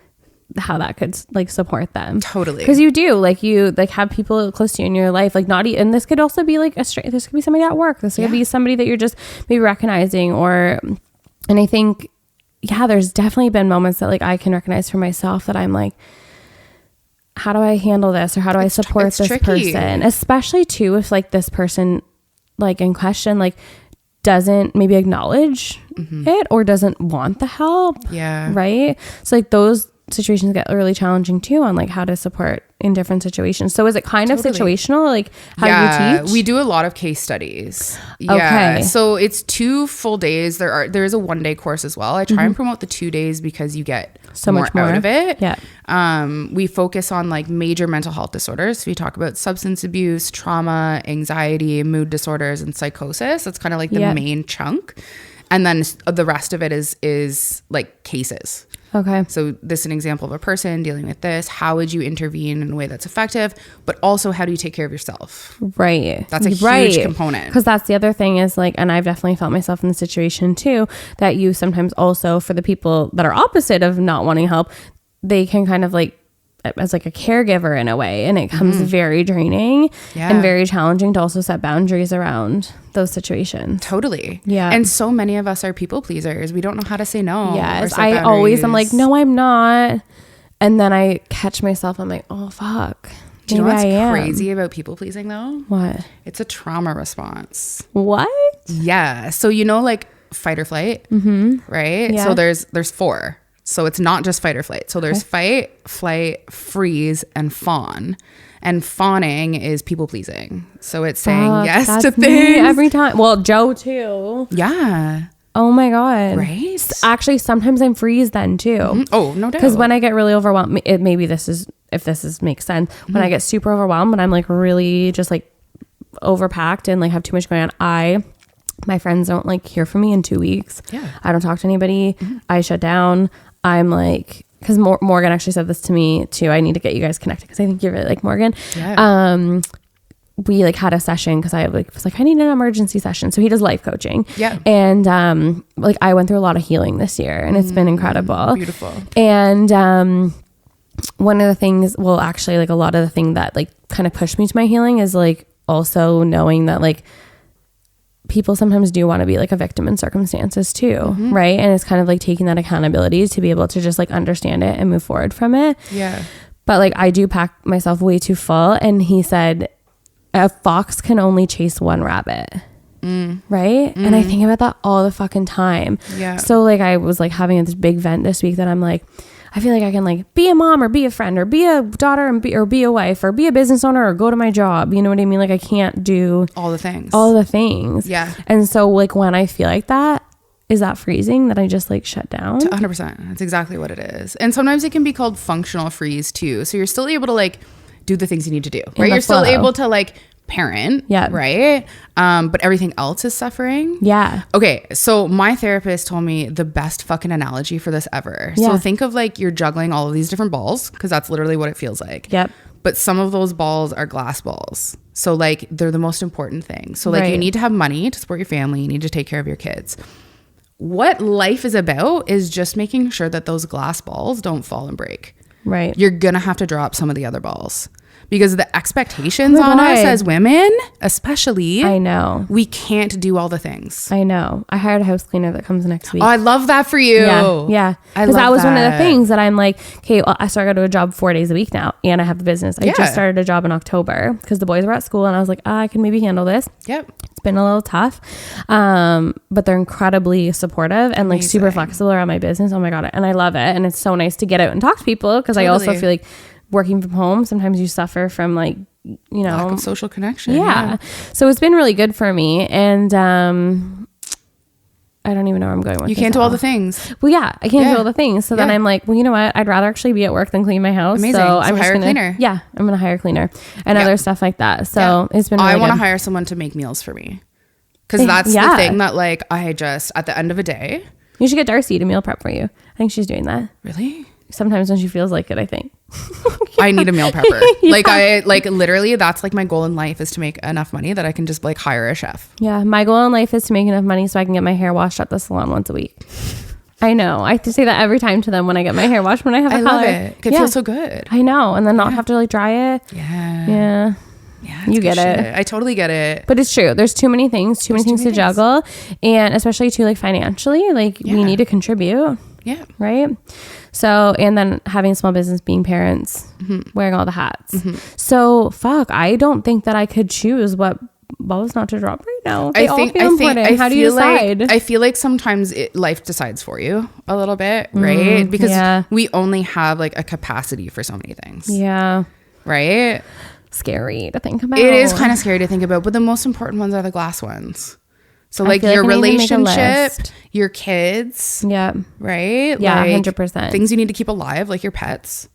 how that could like support them. Totally. Because you do like you like have people close to you in your life, like not and this could also be like this could be somebody at work, this could be somebody that you're just maybe recognizing, or and I think there's definitely been moments that like I can recognize for myself that I'm like, how do I handle this, or how do I support this person, especially too if like this person like in question like doesn't maybe acknowledge it or doesn't want the help. Yeah. Right. So like those situations get really challenging too on like how to support in different situations. So is it kind of situational, like how you teach? We do a lot of case studies. Yeah. So it's 2 full days. There is a 1-day course as well. I try and promote the 2 days because you get so much more out of it. Yeah. We focus on like major mental health disorders. So we talk about substance abuse, trauma, anxiety, mood disorders, and psychosis. That's kind of like the main chunk. And then the rest of it is like cases. Okay. So this is an example of a person dealing with this. How would you intervene in a way that's effective? But also, how do you take care of yourself? Right. That's a huge component. Because that's the other thing is like, and I've definitely felt myself in the situation too, that you sometimes also, for the people that are opposite of not wanting help, they can kind of like, as like a caregiver in a way, and it comes very draining and very challenging to also set boundaries around those situations. Totally. Yeah. And so many of us are people pleasers. We don't know how to say no. Yes. I'm like, no, I'm not. And then I catch myself. I'm like, oh, fuck. Do you know what's crazy about people pleasing though? What? It's a trauma response. What? Yeah. So, you know, like fight or flight, right? Yeah. So there's 4. So it's not just fight or flight. So there's fight, flight, freeze, and fawn. And fawning is people pleasing. So it's saying yes to things every time. Well, Joe too. Yeah. Oh my God. Right. Actually, sometimes I'm freeze then too. Oh, no doubt. Because when I get really overwhelmed, maybe this makes sense. When I get super overwhelmed and I'm like really just like overpacked and like have too much going on, my friends don't like hear from me in 2 weeks. Yeah. I don't talk to anybody. I shut down. I'm like, because Morgan actually said this to me too. I need to get you guys connected because I think you really like Morgan. Yeah. We like had a session because I was like, I need an emergency session. So he does life coaching. Yeah. And like I went through a lot of healing this year and it's been incredible. Beautiful. And one of the things, well, actually like a lot of the thing that like kind of pushed me to my healing is like also knowing that like people sometimes do want to be like a victim in circumstances too, right? And it's kind of like taking that accountability to be able to just like understand it and move forward from it. Yeah. But like I do pack myself way too full. And he said, a fox can only chase one rabbit. Right? And I think about that all the fucking time. Yeah. So like I was like having this big vent this week that I'm like, I feel like I can like be a mom or be a friend or be a daughter and be a wife or be a business owner or go to my job. You know what I mean? Like I can't do all the things. Yeah. And so like when I feel like that, is that freezing that I just like shut down? 100%. That's exactly what it is. And sometimes it can be called functional freeze too. So you're still able to like do the things you need to do, right? You're still able to like parent, right? But everything else is suffering. Yeah. Okay, so my therapist told me the best fucking analogy for this ever. So think of like you're juggling all of these different balls, because that's literally what it feels like. Yep. But some of those balls are glass balls. So like they're the most important thing. So like you need to have money to support your family. You need to take care of your kids. What life is about is just making sure that those glass balls don't fall and break. Right. You're going to have to drop some of the other balls. Because the expectations on us as women, especially, I know we can't do all the things. I know. I hired a house cleaner that comes next week. Oh, I love that for you. Yeah. Because that was one of the things that I'm like, okay, well, I started a job 4 days a week now, and I have the business. I just started a job in October because the boys were at school, and I was like, I can maybe handle this. Yep. It's been a little tough, but they're incredibly supportive and like super flexible around my business. Oh my God, and I love it, and it's so nice to get out and talk to people because I also feel like working from home, sometimes you suffer from like, you know, lack of social connection. Yeah. So it's been really good for me. And I don't even know where I'm going with this. You can't do all the things. Well, yeah, I can't do all the things. So then I'm like, well, you know what? I'd rather actually be at work than clean my house. Amazing. So I'm hire a cleaner. Yeah, I'm going to hire a cleaner and other stuff like that. So it's been really I want to hire someone to make meals for me. Because that's the thing that like I just, at the end of a day. You should get Darcy to meal prep for you. I think she's doing that. Really? Sometimes when she feels like it, I think. I need a meal prepper. Like I like literally that's like my goal in life is to make enough money that I can just like hire a chef. Yeah. My goal in life is to make enough money so I can get my hair washed at the salon once a week. I know. I have to say that every time to them when I get my hair washed when I have a color. I love it. It feels so good. I know. And then not have to like dry it. Yeah. You get it. I totally get it. But it's true. There's too many things to juggle. And especially too like financially, like we need to contribute. Yeah. Right. So, and then having a small business, being parents, wearing all the hats. So fuck, I don't think that I could choose what balls not to drop right now? They all feel important. How do you decide? I feel like sometimes life decides for you a little bit, right? Because we only have like a capacity for so many things. Yeah. Right? Scary to think about. It is kind of scary to think about, but the most important ones are the glass ones. So like your relationship, your kids. Yeah. Right? Yeah, like 100%. Things you need to keep alive, like your pets.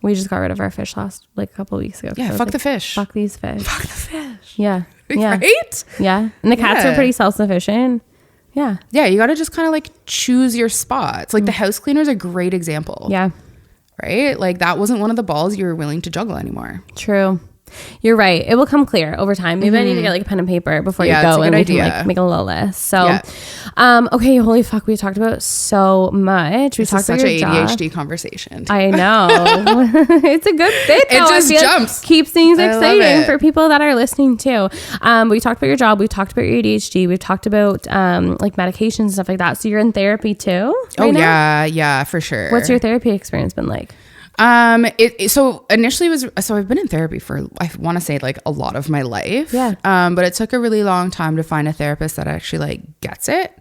We just got rid of our fish a couple weeks ago. Yeah, fuck the fish. Fuck these fish. Fuck the fish. Yeah. Yeah. Right? Yeah. And the cats are pretty self-sufficient. Yeah. Yeah, you got to just kind of like choose your spots. Like the house cleaner is a great example. Yeah. Right? Like that wasn't one of the balls you were willing to juggle anymore. True. You're right. It will come clear over time. Maybe I need to get like a pen and paper before you go, and we can like make a little list. So, okay, holy fuck, we talked about so much. We talked about such an ADHD conversation. I know. It's a good fit. It just jumps. Keeps things exciting for people that are listening too. We talked about your job. We talked about your ADHD. We've talked about like medications and stuff like that. So you're in therapy too? Yeah, for sure. What's your therapy experience been like? So initially I've been in therapy for, I want to say like a lot of my life. Yeah. But it took a really long time to find a therapist that actually like gets it.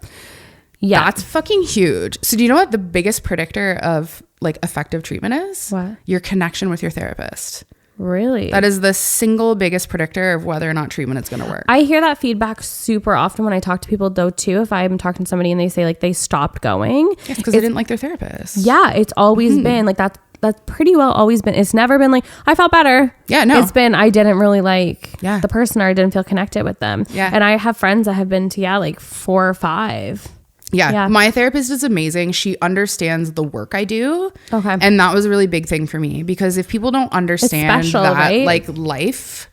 Yeah. That's fucking huge. So do you know what the biggest predictor of like effective treatment is? What? Your connection with your therapist. Really? That is the single biggest predictor of whether or not treatment is going to work. I hear that feedback super often when I talk to people though too. If I'm talking to somebody and they say like they stopped going. Yes, because they didn't like their therapist. Yeah. It's always been like that's pretty well always been. It's never been like I felt better. Yeah, no. It's been I didn't really like the person, or I didn't feel connected with them. Yeah. And I have friends that have been to like 4 or 5. Yeah. My therapist is amazing. She understands the work I do. Okay. And that was a really big thing for me, because if people don't understand that right? like life,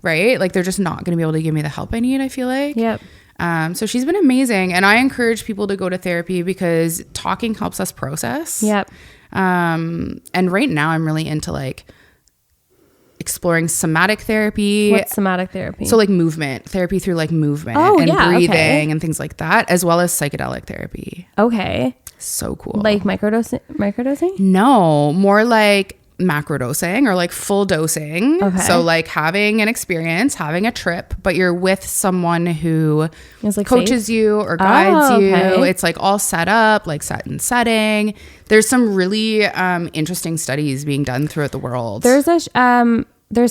right? Like they're just not going to be able to give me the help I need, I feel like. Yep. So she's been amazing, and I encourage people to go to therapy because talking helps us process. Yep. And right now I'm really into like exploring somatic therapy. What's somatic therapy? So like movement therapy through like movement breathing and things like that, as well as psychedelic therapy. Okay. So cool. Like microdosing? No, more like macrodosing or like full dosing. Okay. So like having an experience, having a trip, but you're with someone who is like coaches you or guides you. It's like all set up, like set and setting. There's some really interesting studies being done throughout the world. There's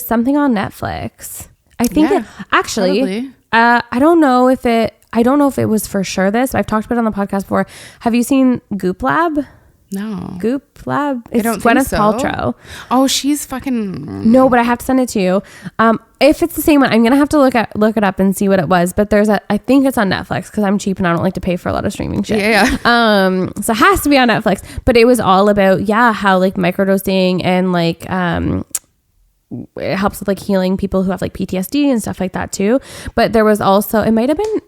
something on Netflix. I think actually I don't know if it was for sure this. I've talked about it on the podcast before. Have you seen Goop Lab? No. Goop Lab? It's I don't Gwyneth think so. Paltrow. Oh, she's fucking... No, but I have to send it to you. If it's the same one, I'm going to have to look it up and see what it was. But I think it's on Netflix because I'm cheap and I don't like to pay for a lot of streaming shit. Yeah. So it has to be on Netflix. But it was all about, how like microdosing and like... it helps with like healing people who have like PTSD and stuff like that too. But there was also... It might have been...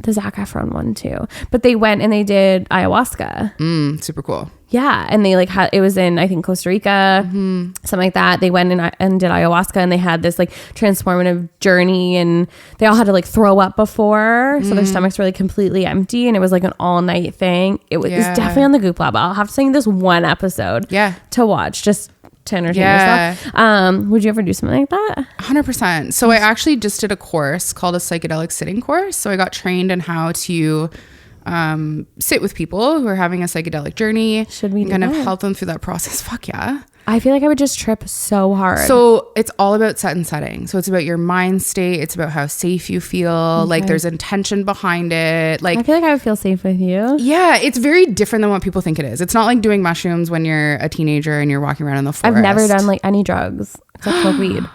the Zac Efron one too, but they went and they did ayahuasca. Super cool. Yeah. And they like had, it was in, I think, Costa Rica, something like that. They went and did ayahuasca, and they had this like transformative journey, and they all had to like throw up before. So their stomachs were like completely empty, and it was like an all night thing. It was definitely on the Goop Lab. I'll have to send you this one episode to watch just to entertain yourself. Would you ever do something like that? 100%. So I actually just did a course called a psychedelic sitting course. So I got trained in how to sit with people who are having a psychedelic journey. Should we kind of help them through that process? Fuck yeah. I feel like I would just trip so hard. So it's all about set and setting. So it's about your mind state. It's about how safe you feel. Okay. Like there's intention behind it. Like I feel like I would feel safe with you. Yeah, it's very different than what people think it is. It's not like doing mushrooms when you're a teenager and you're walking around in the forest. I've never done like any drugs except for weed.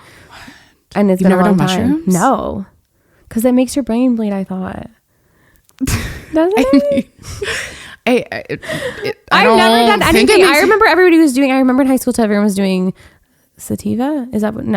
And it's been a long time. Mushrooms? No, because it makes your brain bleed. I thought. Doesn't it? I've never done anything. I remember everybody was doing. I remember in high school, everyone was doing sativa. Is that what it's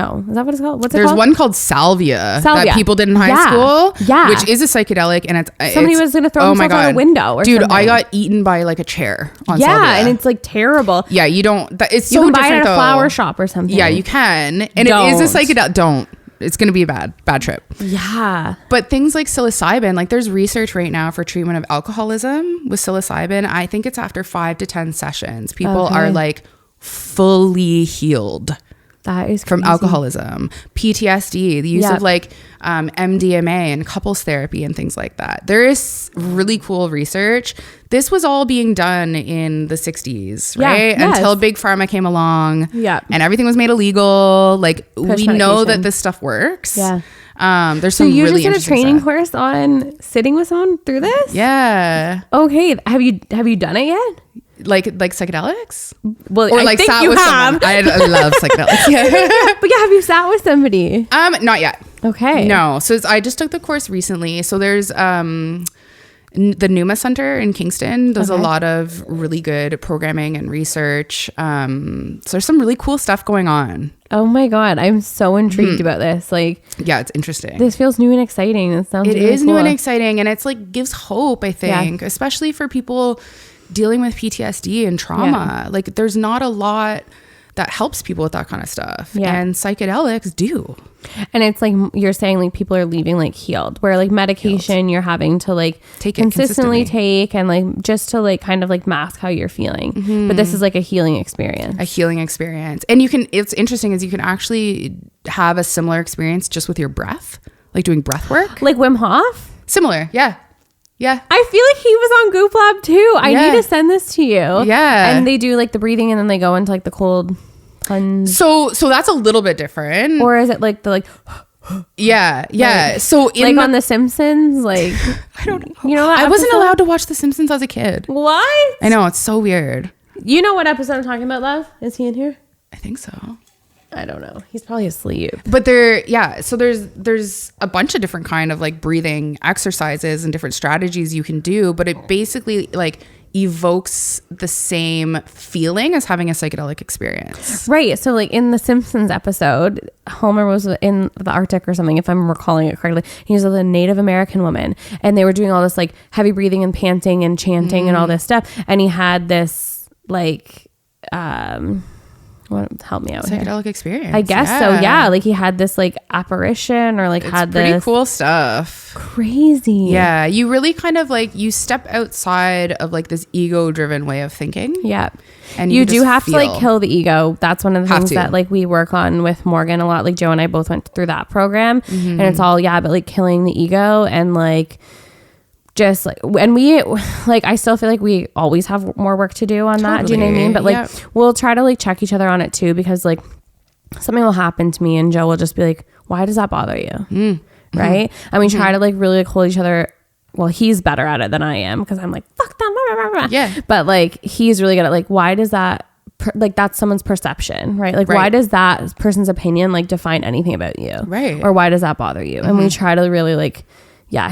called? What's it called? There's one called salvia that people did in high school. Yeah, which is a psychedelic, and somebody was gonna throw themselves out a window. Or something. I got eaten by like a chair on salvia. And it's like terrible. Yeah, you don't. It's you so can buy different it at a flower shop or something. Yeah, you can, and it is a psychedelic. Don't. It's going to be a bad trip. Yeah. But things like psilocybin, like there's research right now for treatment of alcoholism with psilocybin. I think it's after 5 to 10 sessions. People are like fully healed. That is crazy. From alcoholism, PTSD, the use of like MDMA and couples therapy and things like that. There is really cool research. This was all being done in the 60s, right? Yes. Until Big Pharma came along and everything was made illegal. Like we know that this stuff works. Yeah. There's some really interesting stuff. So you just did a training course on sitting with someone through this? Yeah. Okay. Have you done it yet? Like psychedelics? Well, or like sat with someone. I love psychedelics. Yeah. But yeah, have you sat with somebody? Not yet. Okay. No. So I just took the course recently. So there's the Numa Center in Kingston does a lot of really good programming and research. So there's some really cool stuff going on. Oh my God. I'm so intrigued about this. Like, yeah, it's interesting. This feels new and exciting. It sounds really is cool. New and exciting. And it's like gives hope, I think, especially for people dealing with PTSD and trauma. Yeah. Like there's not a lot that helps people with that kind of stuff. Yeah. And psychedelics do. And it's like you're saying, like people are leaving like healed, where like medication you're having to like take consistently take and like just to like kind of like mask how you're feeling. Mm-hmm. But this is like a healing experience. And it's interesting is you can actually have a similar experience just with your breath, like doing breath work. Like Wim Hof? Similar. Yeah. Yeah. I feel like he was on Goop Lab too. I need to send this to you. Yeah. And they do like the breathing and then they go into like the cold plunge. So that's a little bit different. Or is it like the like yeah. Like, so like on The Simpsons, like I don't know. You know I wasn't allowed to watch The Simpsons as a kid. What? I know, it's so weird. You know what episode I'm talking about, love? Is he in here? I think so. I don't know. He's probably asleep. But so there's a bunch of different kind of like breathing exercises and different strategies you can do, but it basically like evokes the same feeling as having a psychedelic experience. Right. So like in the Simpsons episode, Homer was in the Arctic or something, if I'm recalling it correctly. He was a Native American woman and they were doing all this like heavy breathing and panting and chanting and all this stuff. And he had this like, help me out psychedelic here. Experience, I guess so. Yeah, like he had this like apparition or like it's had pretty this cool stuff. Crazy. Yeah, you really kind of like you step outside of like this ego driven way of thinking. Yeah, and you do have to like kill the ego. That's one of the things that like we work on with Morgan a lot. Like Joe and I both went through that program, and it's all but like killing the ego and like just like, and we like, I still feel like we always have more work to do on that. Do you know what I mean? But like, we'll try to like check each other on it too, because like something will happen to me and Joe will just be like, why does that bother you? Right. And we try to like really like hold each other. Well, he's better at it than I am because I'm like, fuck them. Blah, blah, blah. Yeah. But like, he's really good at like, why does that, like that's someone's perception, right? Like why does that person's opinion like define anything about you? Right. Or why does that bother you? And we try to really like,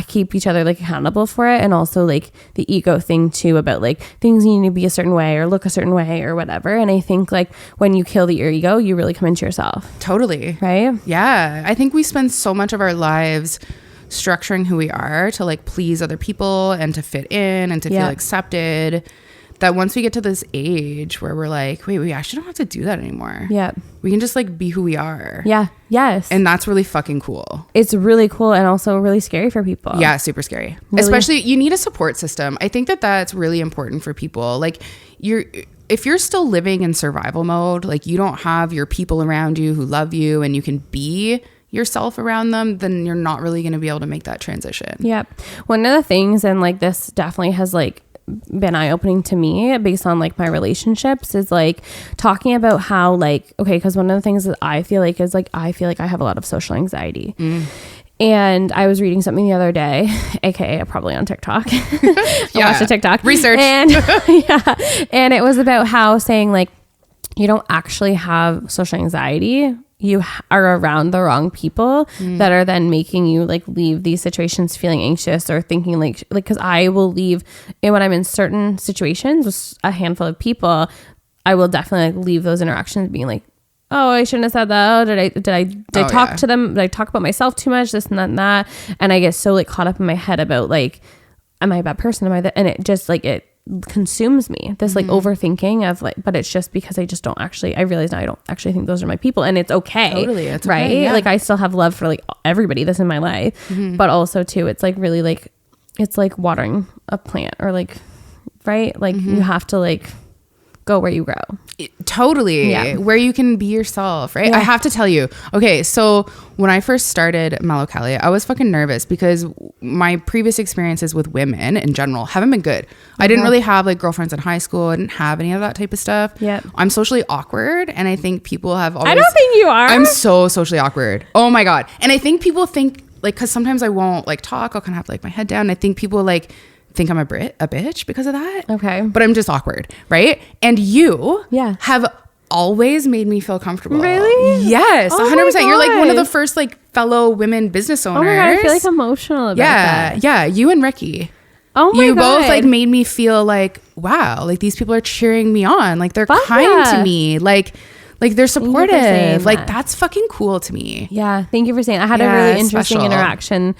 keep each other like accountable for it. And also like the ego thing too, about like things need to be a certain way or look a certain way or whatever. And I think like when you kill your ego, you really come into yourself. Totally. Right. Yeah. I think we spend so much of our lives structuring who we are to like please other people and to fit in and to feel accepted, that once we get to this age where we're like, wait, we actually don't have to do that anymore. Yeah. We can just like be who we are. Yeah. Yes. And that's really fucking cool. It's really cool and also really scary for people. Yeah. Super scary. Really? Especially you need a support system. I think that that's really important for people. Like if you're still living in survival mode, like you don't have your people around you who love you and you can be yourself around them, then you're not really going to be able to make that transition. Yeah. One of the things, and like this definitely has like been eye-opening to me based on like my relationships, is like talking about how like, okay, because one of the things that I feel like is like I feel like I have a lot of social anxiety. And I was reading something the other day, aka probably on TikTok. I watched a TikTok research, and and it was about how saying like you don't actually have social anxiety. You are around the wrong people that are then making you like leave these situations feeling anxious or thinking like, because I will leave, and when I'm in certain situations with a handful of people, I will definitely like leave those interactions being like, oh, I shouldn't have said that. Oh, did I talk to them? Did I talk about myself too much? This and that and that. And I get so like caught up in my head about like, am I a bad person? Am I that? And it just like, it consumes me, this like overthinking of like, but it's just because I just don't actually, I realize now I don't actually think those are my people, and it's okay. Totally. It's right. Okay, yeah. Like I still have love for like everybody that's in my life, but also too, it's like really like, it's like watering a plant or like, right. Like you have to like go where you grow. Totally. Yeah. Where you can be yourself, right? Yeah. I have to tell you. Okay, so when I first started Mellow Kali, I was fucking nervous because my previous experiences with women in general haven't been good. I didn't really have like girlfriends in high school. I didn't have any of that type of stuff. Yeah. I'm socially awkward, and I think people have always... I don't think you are. I'm so socially awkward. Oh my God. And I think people think like, because sometimes I won't like talk. I'll kind of have like my head down. And I think people like think I'm a bitch because of that. Okay. But I'm just awkward, right? And you have always made me feel comfortable. Really? Yes, 100%. You're like one of the first like fellow women business owners. Oh my God, I feel like emotional about that. Yeah, you and Ricky. Oh my God. You both like made me feel like, wow, like these people are cheering me on. Like they're kind to me. Like they're supportive. Like that's fucking cool to me. Yeah. Thank you for saying that. I had a really interesting interaction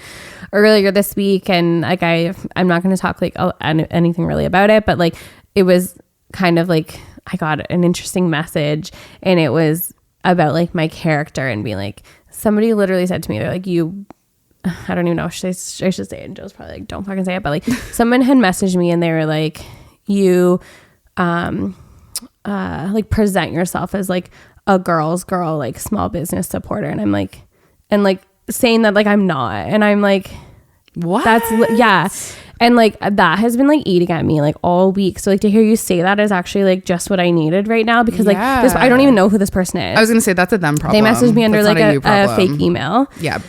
earlier this week, and like I'm not going to talk like anything really about it, but like it was kind of like I got an interesting message, and it was about like my character and being like, somebody literally said to me, they're like, I don't even know if I should say it, and Joe's probably like, don't fucking say it, but like someone had messaged me and they were like, you like present yourself as like a girl's girl, like small business supporter, and I'm like, and like saying that like I'm not, and I'm like, what? That's and like that has been like eating at me like all week. So like to hear you say that is actually like just what I needed right now, because like this, I don't even know who this person is. I was gonna say that's a them problem. They messaged me under like a fake email. Yeah.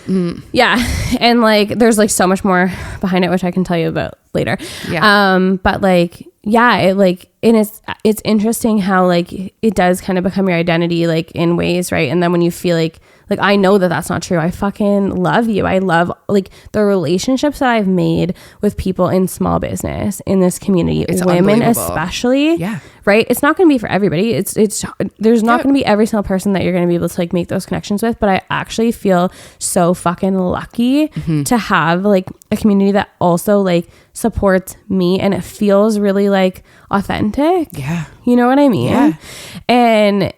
Yeah. And like there's like so much more behind it, which I can tell you about later. Yeah. But like yeah, it like, and it's interesting how like it does kind of become your identity like in ways, right? And then when you feel like I know that that's not true, I fucking love you. I love like the relationships that I've made with people in small business in this community, it's women especially. Yeah. Right. It's not going to be for everybody. There's not going to be every single person that you're going to be able to like make those connections with, but I actually feel so fucking lucky to have like a community that also like supports me, and it feels really like authentic. Yeah. You know what I mean? Yeah. And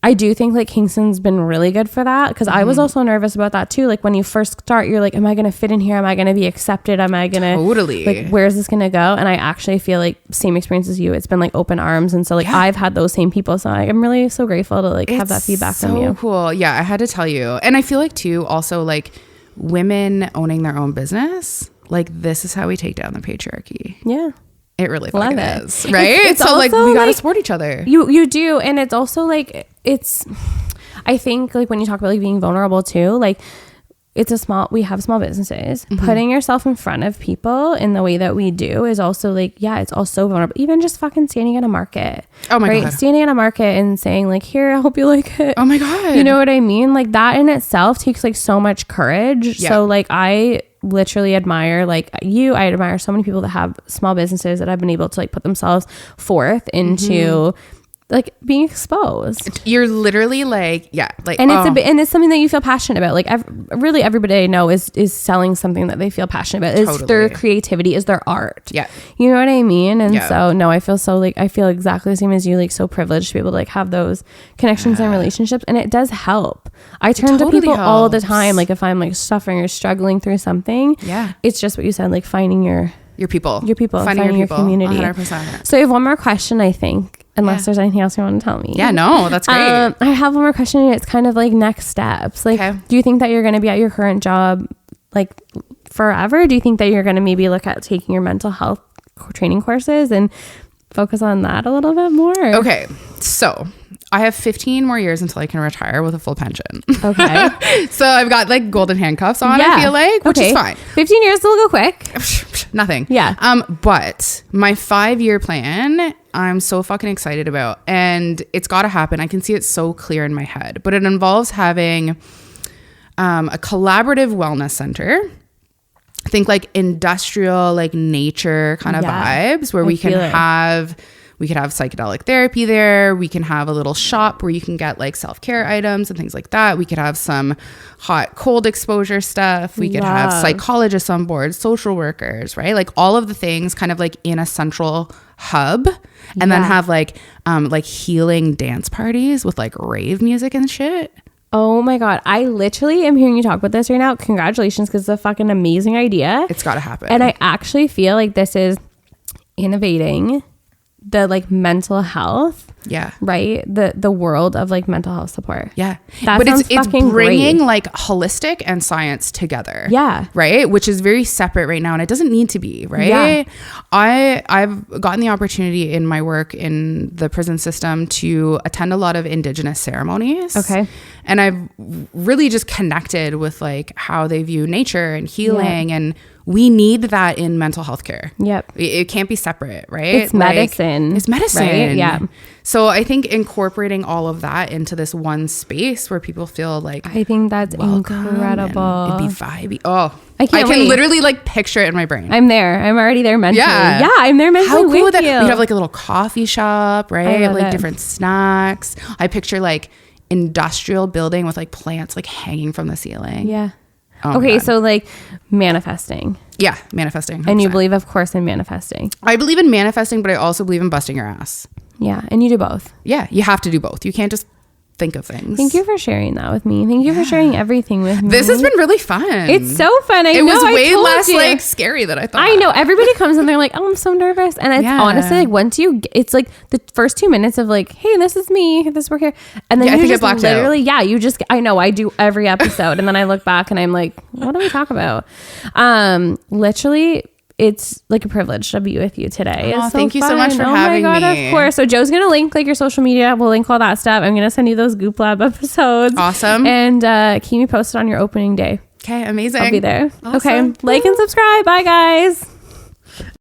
I do think like Kingston's been really good for that, because I was also nervous about that too. Like when you first start, you're like, am I going to fit in here? Am I going to be accepted? Am I going to totally like, where's this going to go? And I actually feel like same experience as you. It's been like open arms. And so like I've had those same people. So I'm really so grateful to like have that feedback from you. So cool. Yeah. I had to tell you. And I feel like too, also like women owning their own business, like this is how we take down the patriarchy. Yeah. It really fucking is, right? It's so like we gotta support each other. You do, and it's also like I think like when you talk about like being vulnerable too, like we have small businesses. Putting yourself in front of people in the way that we do is also like, yeah, it's also vulnerable. Even just fucking standing in a market. Oh my God. Standing in a market and saying like, here, I hope you like it. Oh my God. You know what I mean? Like that in itself takes like so much courage. Yeah. So like I literally admire like you. I admire so many people that have small businesses that have been able to like put themselves forth into like being exposed. You're literally like, yeah, like, and and it's something that you feel passionate about. Like really everybody I know is selling something that they feel passionate about. It's their creativity, is their art. Yeah. You know what I mean? And so no, I feel so like, I feel exactly the same as you, like so privileged to be able to like have those connections and relationships. And it does help. I turn to people all the time. Like if I'm like suffering or struggling through something, it's just what you said, like finding your people, finding your community. 100%. So I have one more question, I think. Unless there's anything else you want to tell me. Yeah, no, that's great. I have one more question. It's kind of like next steps. Like, do you think that you're going to be at your current job like forever? Do you think that you're going to maybe look at taking your mental health training courses and focus on that a little bit more? Okay, so I have 15 more years until I can retire with a full pension. Okay. So I've got like golden handcuffs on, I feel like, which is fine. 15 years will go quick. Nothing. Yeah. But my 5-year plan, I'm so fucking excited about, and it's got to happen. I can see it so clear in my head, but it involves having a collaborative wellness center. Think like industrial, like nature kind of vibes where we could have psychedelic therapy there. We can have a little shop where you can get like self-care items and things like that. We could have some hot, cold exposure stuff. We could have psychologists on board, social workers, right? Like all of the things kind of like in a central hub, and then have like healing dance parties with like rave music and shit. Oh my God. I literally am hearing you talk about this right now. Congratulations, because it's a fucking amazing idea. It's got to happen. And I actually feel like this is innovating the like mental health. Yeah. Right. The world of like mental health support. Yeah. That but sounds it's bringing great. like holistic and science together. Yeah. Right. Which is very separate right now. And it doesn't need to be. Right. Yeah. I've gotten the opportunity in my work in the prison system to attend a lot of Indigenous ceremonies. Okay. And I've really just connected with like how they view nature and healing. And we need that in mental health care. Yep. It can't be separate, right? It's medicine. It's medicine. Right? Yeah. So I think incorporating all of that into this one space where people feel like, I think that's incredible. It'd be vibey. Oh, I can literally like picture it in my brain. I'm there. I'm already there mentally. Yeah, I'm there mentally. How cool with that you. we'd have like a little coffee shop, right? Like it. different snacks. I picture like industrial building with like plants like hanging from the ceiling. Yeah. Oh okay, so like manifesting. Yeah, manifesting. 100%. And you believe, of course, in manifesting. I believe in manifesting, but I also believe in busting your ass. Yeah, and you do both. Yeah, you have to do both. You can't just think of things. Thank you for sharing that with me. Thank you for sharing everything with me. This has been really fun. It's so fun. It was way less like scary than I thought. I know. Everybody comes and they're like, oh, I'm so nervous. And it's honestly like once it's like the first 2 minutes of like, hey, this is me. This we're here. And then you just literally, you just, I know I do every episode. And then I look back and I'm like, what do we talk about? Literally, it's like a privilege to be with you today. Oh, thank you so much for having me. Of course. So Joe's going to link like your social media. We'll link all that stuff. I'm going to send you those Goop Lab episodes. Awesome. And keep me posted on your opening day. Okay, amazing. I'll be there. Awesome. Okay. Like and subscribe. Bye, guys.